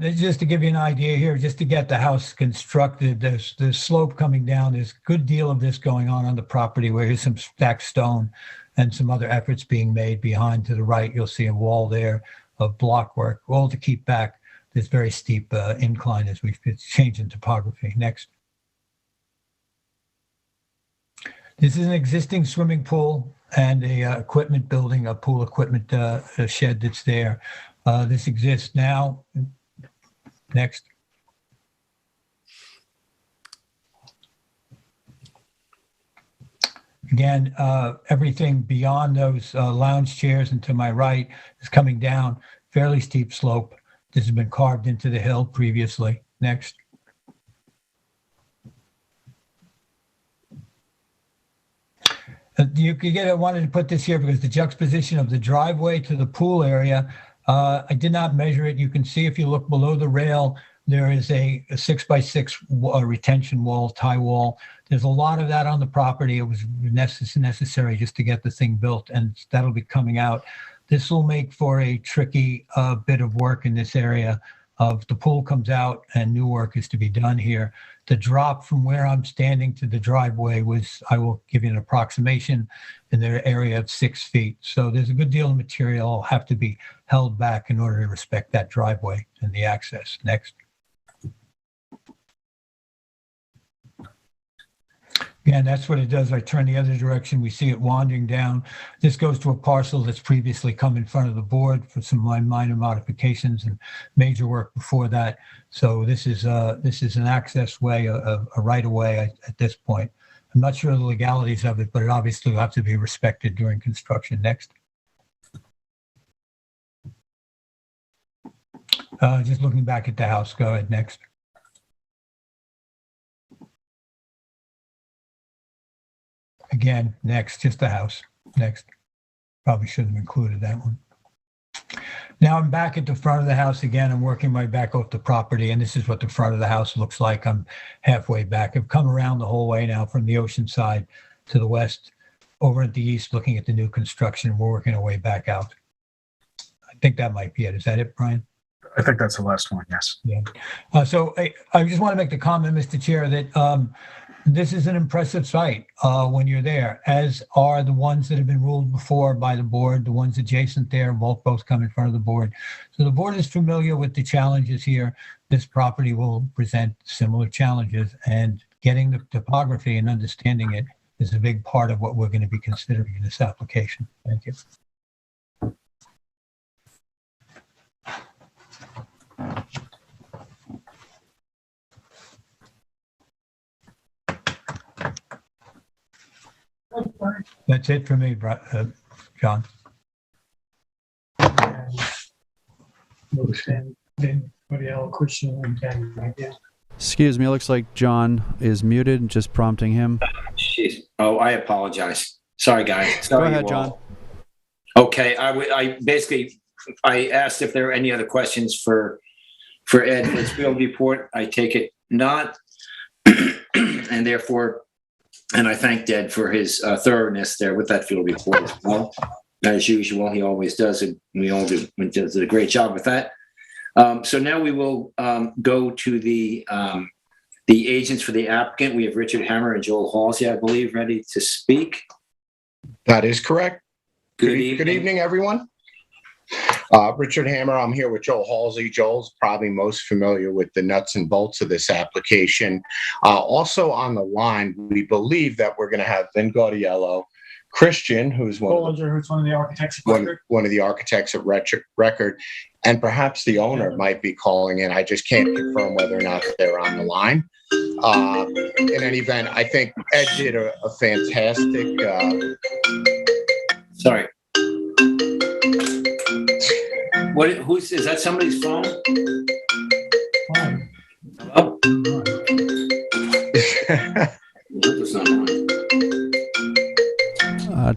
Just to give you an idea here, just to get the house constructed, there's the slope coming down. There's a good deal of this going on the property where here's some stacked stone and some other efforts being made behind to the right. You'll see a wall there of block work, all to keep back this very steep incline as we change in topography. Next. This is an existing swimming pool and a equipment building, a pool equipment shed that's there. This exists now. Next. Again, everything beyond those lounge chairs and to my right is coming down, fairly steep slope. This has been carved into the hill previously. Next. I wanted to put this here because the juxtaposition of the driveway to the pool area, I did not measure it. You can see if you look below the rail, there is a 6x6 retention wall, tie wall. There's a lot of that on the property. It was necessary just to get the thing built, and that'll be coming out. This will make for a tricky bit of work in this area. Of the pool comes out and new work is to be done here. The drop from where I'm standing to the driveway was, I will give you an approximation, in the area of 6 feet. So there's a good deal of material have to be held back in order to respect that driveway and the access. Next. Again, that's what it does. I turn the other direction. We see it wandering down. This goes to a parcel that's previously come in front of the board for some minor modifications and major work before that. So this is an access way, a right of way at this point. I'm not sure of the legalities of it, but it obviously will have to be respected during construction. Next. Just looking back at the house. Go ahead. Next. Again, next, just the house. Next. Probably shouldn't have included that one. Now I'm back at the front of the house again. I'm working my back off the property, and this is what the front of the house looks like. I'm halfway back. I've come around the whole way now from the ocean side to the west, over at the east, looking at the new construction. We're working our way back out. I think that might be it. Is that it, Brian? I think that's the last one, yes. Yeah. So I just want to make the comment, Mr. Chair, that this is an impressive site when you're there, as are the ones that have been ruled before by the board, the ones adjacent there, both come in front of the board. So the board is familiar with the challenges here. This property will present similar challenges, and getting the topography and understanding it is a big part of what we're going to be considering in this application. Thank you. That's it for me, John. Motion Anybody else, Christian and Ken, again? Excuse me, it looks like John is muted, just prompting him. Jeez. Oh, I apologize. Sorry, guys. Sorry, Go ahead, you all. John. Okay, I basically asked if there were any other questions for Ed for his field report. I take it not, and therefore, and I thank Ed for his thoroughness there with that field report as well. As usual, he always does, and we all do. He does a great job with that. So now we will go to the agents for the applicant. We have Richard Hammer and Joel Halsey, I believe, ready to speak. That is correct. Good evening. Good evening, everyone. Richard Hammer, I'm here with Joel Halsey. Joel's probably most familiar with the nuts and bolts of this application. Also on the line, we believe that we're going to have Vin Gaudiello, Christian, who's one of the architects of record. One of the architects of record, and perhaps the owner might be calling in. I just can't confirm whether or not they're on the line. In any event, I think Ed did a fantastic. Sorry. Is that somebody's phone? Hello? It's not mine.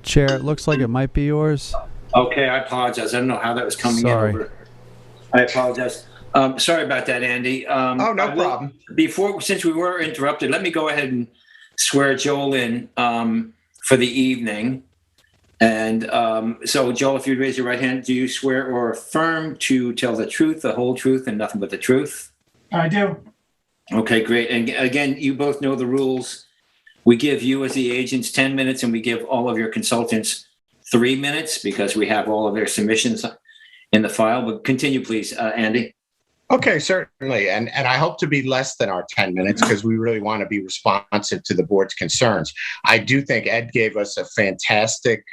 Chair, it looks like it might be yours. Okay, I apologize. I don't know how that was coming in over. I apologize. Sorry about that, Andy. Oh, no problem. Since we were interrupted, let me go ahead and swear Joel in for the evening. And so, Joel, if you'd raise your right hand, do you swear or affirm to tell the truth, the whole truth, and nothing but the truth? I do. Okay, great. And again, you both know the rules. We give you as the agents 10 minutes, and we give all of your consultants 3 minutes because we have all of their submissions in the file. But continue, please, Andy. Okay, certainly. And I hope to be less than our 10 minutes because we really want to be responsive to the board's concerns. I do think Ed gave us a fantastic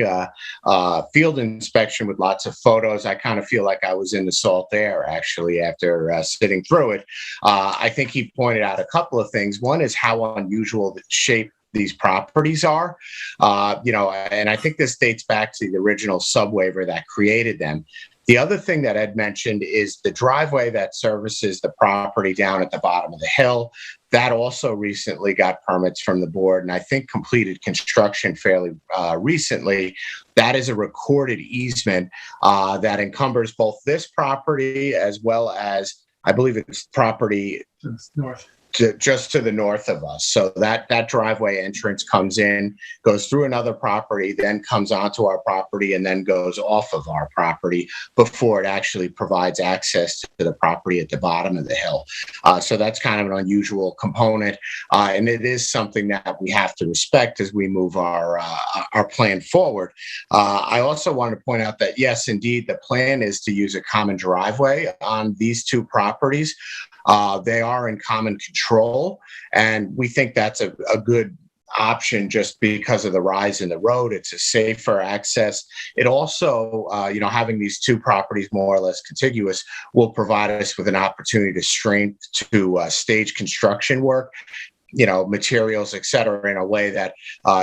field inspection with lots of photos. I kind of feel like I was in the salt air, actually, after sitting through it. I think he pointed out a couple of things. One is how unusual the shape these properties are, and I think this dates back to the original subwaiver that created them. The other thing that Ed mentioned is the driveway that services the property down at the bottom of the hill. That also recently got permits from the board and I think completed construction fairly recently. That is a recorded easement that encumbers both this property as well as, I believe it's property North. just to the north of us. So that driveway entrance comes in, goes through another property, then comes onto our property, and then goes off of our property before it actually provides access to the property at the bottom of the hill. So that's kind of an unusual component. And it is something that we have to respect as we move our plan forward. I also want to point out that, yes, indeed, the plan is to use a common driveway on these two properties. They are in common control, and we think that's a good option just because of the rise in the road. It's a safer access. It also, having these two properties more or less contiguous will provide us with an opportunity to stage construction work, materials, et cetera, in a way that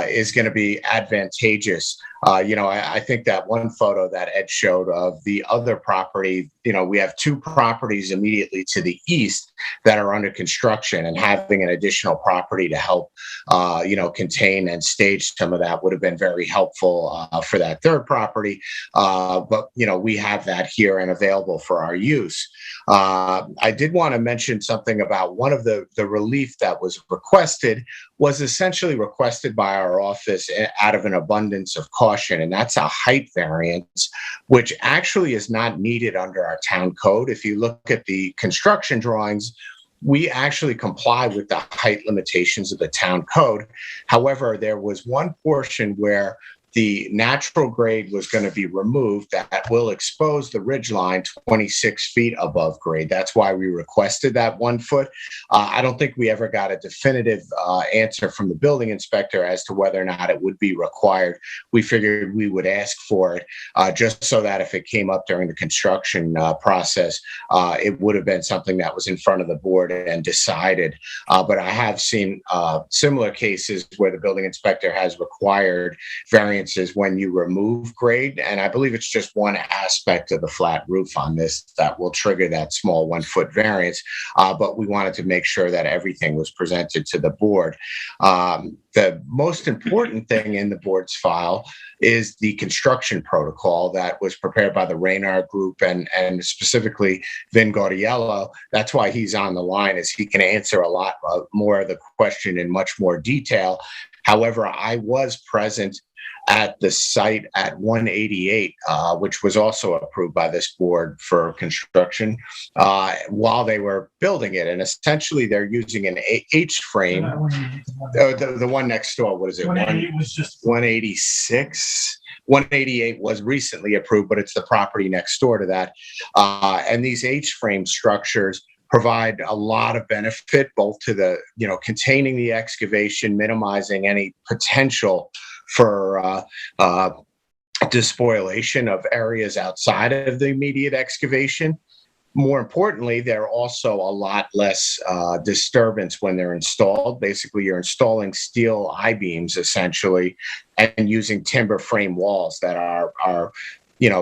is going to be advantageous. I think that one photo that Ed showed of the other property, we have two properties immediately to the east that are under construction, and having an additional property to help, contain and stage some of that would have been very helpful for that third property. But we have that here and available for our use. I did want to mention something about one of the relief that was requested was essentially requested by our office out of an abundance of caution, and that's a height variance, which actually is not needed under our town code. If you look at the construction drawings, we actually comply with the height limitations of the town code. However, there was one portion where the natural grade was going to be removed that will expose the ridge line 26 feet above grade. That's why we requested that 1 foot. I don't think we ever got a definitive answer from the building inspector as to whether or not it would be required. We figured we would ask for it just so that if it came up during the construction process, it would have been something that was in front of the board and decided. But I have seen similar cases where the building inspector has required variance variances when you remove grade. And I believe it's just one aspect of the flat roof on this that will trigger that small 1 foot variance. But we wanted to make sure that everything was presented to the board. The most important thing in the board's file is the construction protocol that was prepared by the Raynard Group and specifically Vin Gaudiello. That's why he's on the line, is he can answer a lot more of the question in much more detail. However, I was present at the site at 188, which was also approved by this board for construction, while they were building it. And essentially, they're using an H-frame. The one next door, what is it? 188 was just 186. 188 was recently approved, but it's the property next door to that. And these H-frame structures provide a lot of benefit, both to the, containing the excavation, minimizing any potential for despoilation of areas outside of the immediate excavation. More importantly, they're also a lot less disturbance when they're installed. Basically, you're installing steel I-beams essentially and using timber frame walls that are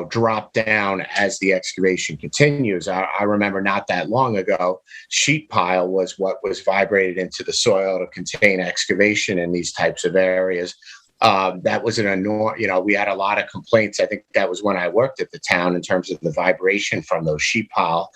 drop down as the excavation continues. I remember not that long ago, sheet pile was what was vibrated into the soil to contain excavation in these types of areas. That was we had a lot of complaints. I think that was when I worked at the town in terms of the vibration from those sheet pile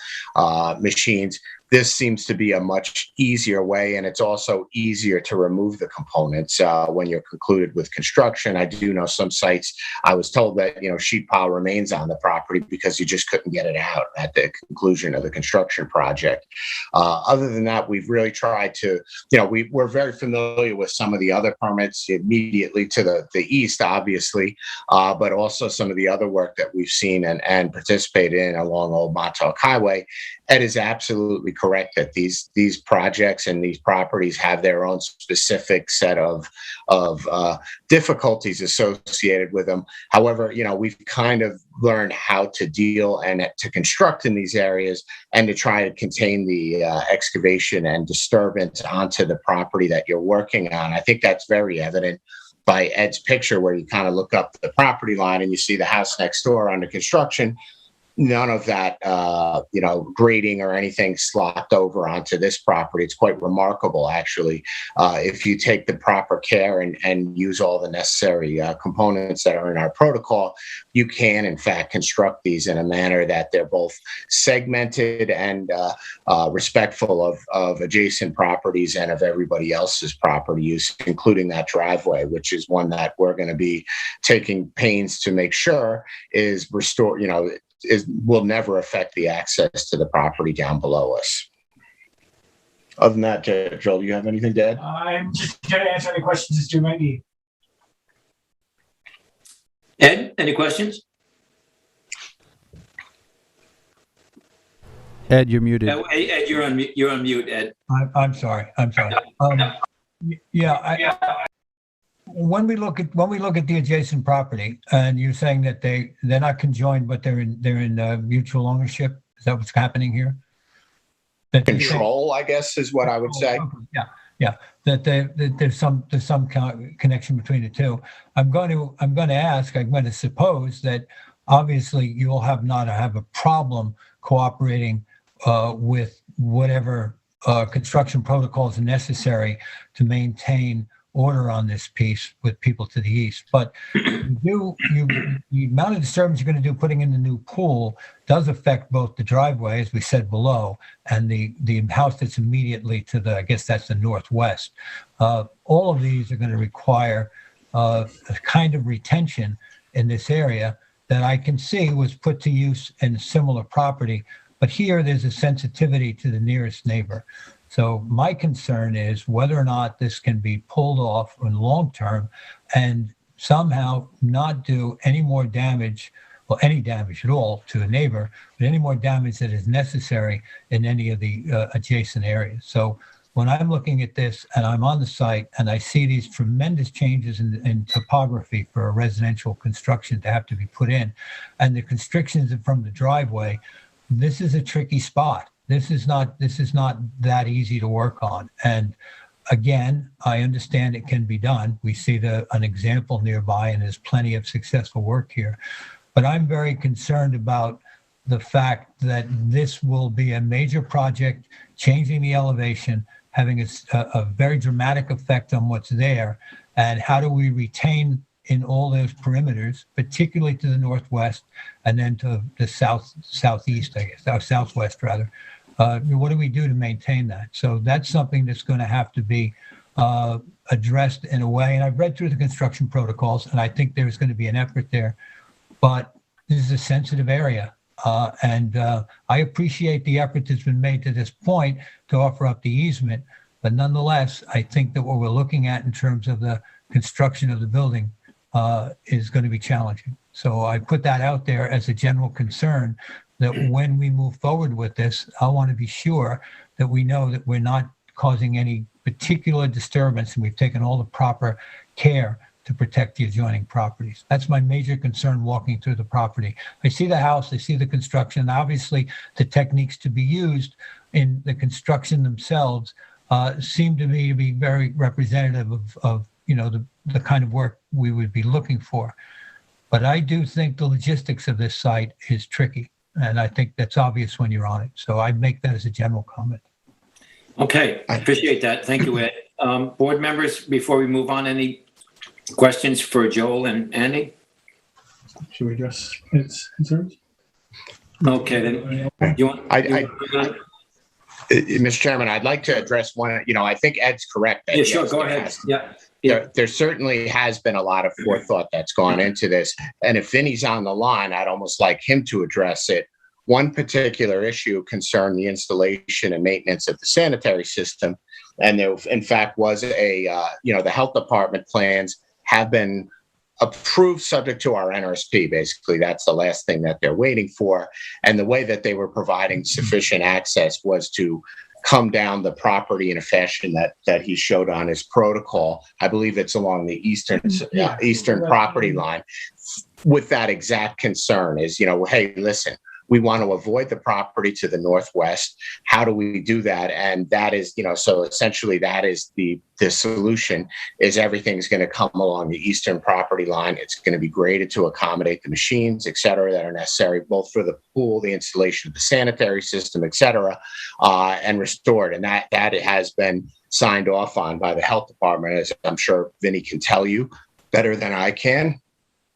machines. This seems to be a much easier way, and it's also easier to remove the components when you're concluded with construction. I do know some sites, I was told that, sheet pile remains on the property because you just couldn't get it out at the conclusion of the construction project. Other than that, we've really tried to, we're very familiar with some of the other permits immediately to the east, obviously, but also some of the other work that we've seen and participated in along Old Montauk Highway. Ed is absolutely correct that these projects and these properties have their own specific set of difficulties associated with them. However, we've kind of learned how to deal and to construct in these areas and to try to contain the excavation and disturbance onto the property that you're working on. I think that's very evident by Ed's picture, where you kind of look up the property line and you see the house next door under construction. None of that, grading or anything slopped over onto this property. It's quite remarkable, actually. If you take the proper care and use all the necessary components that are in our protocol, you can, in fact, construct these in a manner that they're both segmented and respectful of adjacent properties and of everybody else's property use, including that driveway, which is one that we're going to be taking pains to make sure is restored, will never affect the access to the property down below us. Other than that, Joel, do you have anything to add? I'm just going to answer any questions that you might need. Ed, any questions? Ed, you're muted. Ed, you're on mute, Ed. I'm sorry. When we look at the adjacent property, and you're saying that they're not conjoined, but they're in mutual ownership. Is that what's happening here? Control, I guess, is what I would say. Yeah. That there's some connection between the two. I'm going to suppose that obviously you will not have a problem cooperating with whatever construction protocols are necessary to maintain order on this piece with people to the east. But the amount of disturbance you're going to do putting in the new pool does affect both the driveway, as we said below, and the house that's immediately to the, I guess that's the northwest. All of these are going to require a kind of retention in this area that I can see was put to use in similar property. But here there's a sensitivity to the nearest neighbor. So my concern is whether or not this can be pulled off in long term and somehow not do any more damage, or any damage at all to a neighbor, but any more damage that is necessary in any of the adjacent areas. So when I'm looking at this and I'm on the site and I see these tremendous changes in topography for a residential construction to have to be put in, and the constrictions from the driveway, this is a tricky spot. This is not that easy to work on. And Again, I understand it can be done. We see an example nearby, and there's plenty of successful work here. But I'm very concerned about the fact that this will be a major project, changing the elevation, having a very dramatic effect on what's there. And how do we retain in all those perimeters, particularly to the northwest and then to the southeast, I guess, or southwest rather. What do we do to maintain that? So that's something that's going to have to be addressed in a way. And I've read through the construction protocols, and I think there's going to be an effort there. But this is a sensitive area. And I appreciate the effort that's been made to this point to offer up the easement. But nonetheless, I think that what we're looking at in terms of the construction of the building is going to be challenging. So I put that out there as a general concern that when we move forward with this, I want to be sure that we know that we're not causing any particular disturbance and we've taken all the proper care to protect the adjoining properties. That's my major concern walking through the property. I see the house, I see the construction. Obviously, the techniques to be used in the construction themselves seem to me to be very representative of the kind of work we would be looking for. But I do think the logistics of this site is tricky. And I think that's obvious when you're on it. So I make that as a general comment. Okay, I appreciate that. Thank you, Ed. Board members, before we move on, any questions for Joel and Andy? Should we address his concerns? Okay, then. You want? Mr. Chairman, I'd like to address one. I think Ed's correct. Yeah, sure. Go ahead. Yeah. There certainly has been a lot of forethought that's gone into this. And if Vinny's on the line, I'd almost like him to address it. One particular issue concerned the installation and maintenance of the sanitary system. And there, in fact, was the health department plans have been approved subject to our NRSP. Basically, that's the last thing that they're waiting for. And the way that they were providing sufficient access was to come down the property in a fashion that he showed on his protocol. I believe it's along the eastern property line, with that exact concern is, hey, listen, we want to avoid the property to the northwest. How do we do that? And that is, so essentially that is the solution is everything's going to come along the eastern property line. It's going to be graded to accommodate the machines, et cetera, that are necessary, both for the pool, the installation of the sanitary system, et cetera, and restored. And that has been signed off on by the health department, as I'm sure Vinny can tell you better than I can.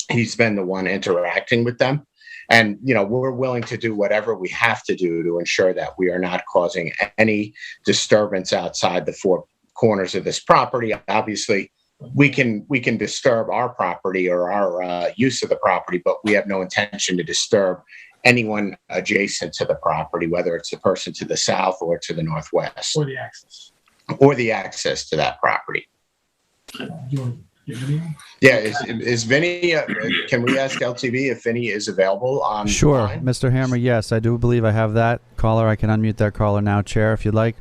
He's been the one interacting with them. And, we're willing to do whatever we have to do to ensure that we are not causing any disturbance outside the four corners of this property. Obviously, we can disturb our property or our use of the property, but we have no intention to disturb anyone adjacent to the property, whether it's the person to the south or to the northwest. Or the access to that property. Yeah, is Vinny, can we ask LTV if Vinny is available on Sure, line? Mr. Hammer, yes, I do believe I have that caller. I can unmute that caller now, Chair, if you'd like.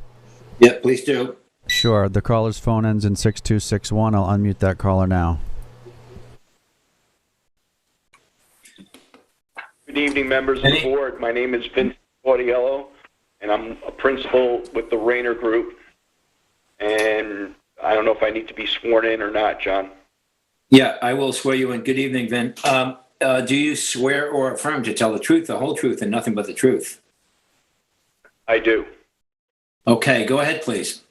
Yeah, please do. Sure, the caller's phone ends in 6261. I'll unmute that caller now. Good evening, members of the board. My name is Vince Audiello, and I'm a principal with the Rayner Group. And I don't know if I need to be sworn in or not, John. Yeah, I will swear you in. Good evening, Vin. Do you swear or affirm to tell the truth, the whole truth, and nothing but the truth? I do. Okay, go ahead, please.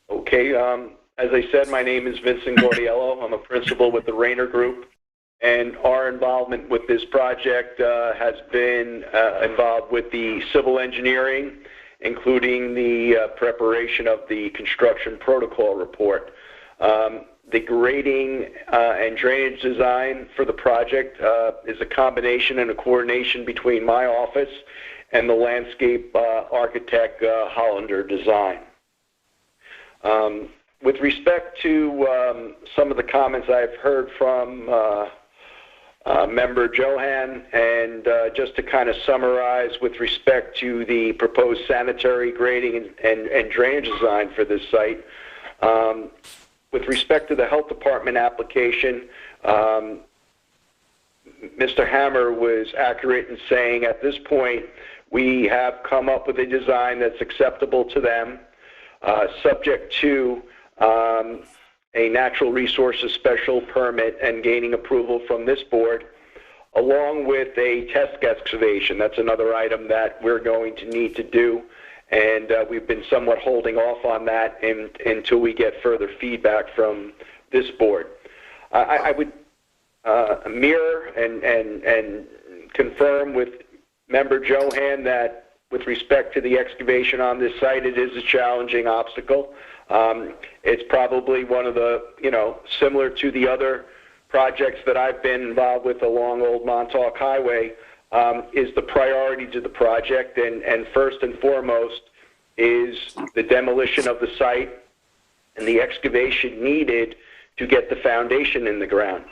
Okay, as I said, my name is Vincent Gordiello. I'm a principal with the Rayner Group, and our involvement with this project has been involved with the civil engineering, including the preparation of the construction protocol report. The grading and drainage design for the project is a combination and a coordination between my office and the landscape architect Hollander Design. With respect to some of the comments I've heard from Member Johan, and just to kind of summarize with respect to the proposed sanitary grading and drainage design for this site, with respect to the health department application, Mr. Hammer was accurate in saying at this point we have come up with a design that's acceptable to them. subject to a natural resources special permit and gaining approval from this board, along with a test excavation. That's another item that we're going to need to do, and we've been somewhat holding off on that until we get further feedback from this board. I would mirror and confirm with Member Johan that with respect to the excavation on this site, it is a challenging obstacle. It's probably one of the, similar to the other projects that I've been involved with along Old Montauk Highway, is the priority to the project, and first and foremost is the demolition of the site and the excavation needed to get the foundation in the ground.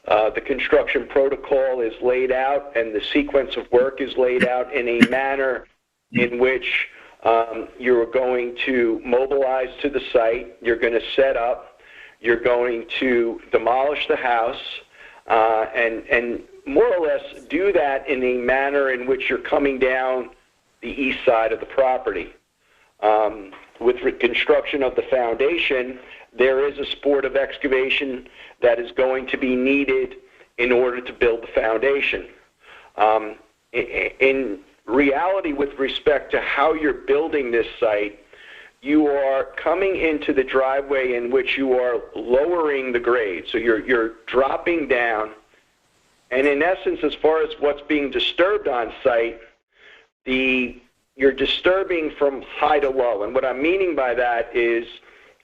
The construction protocol is laid out and the sequence of work is laid out in a manner in which you're going to mobilize to the site, you're going to set up, you're going to demolish the house, and more or less do that in a manner in which you're coming down the east side of the property. With reconstruction of the foundation, there is a sport of excavation that is going to be needed in order to build the foundation. In reality, with respect to how you're building this site, you are coming into the driveway in which you are lowering the grade. So you're dropping down, and in essence, as far as what's being disturbed on site, you're disturbing from high to low. And what I'm meaning by that is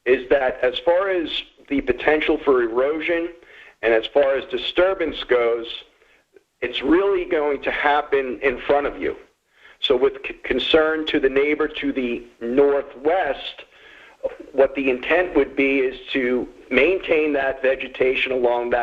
that as far as the potential for erosion and as far as disturbance goes, it's really going to happen in front of you. So with concern to the neighbor to the northwest, what the intent would be is to maintain that vegetation along that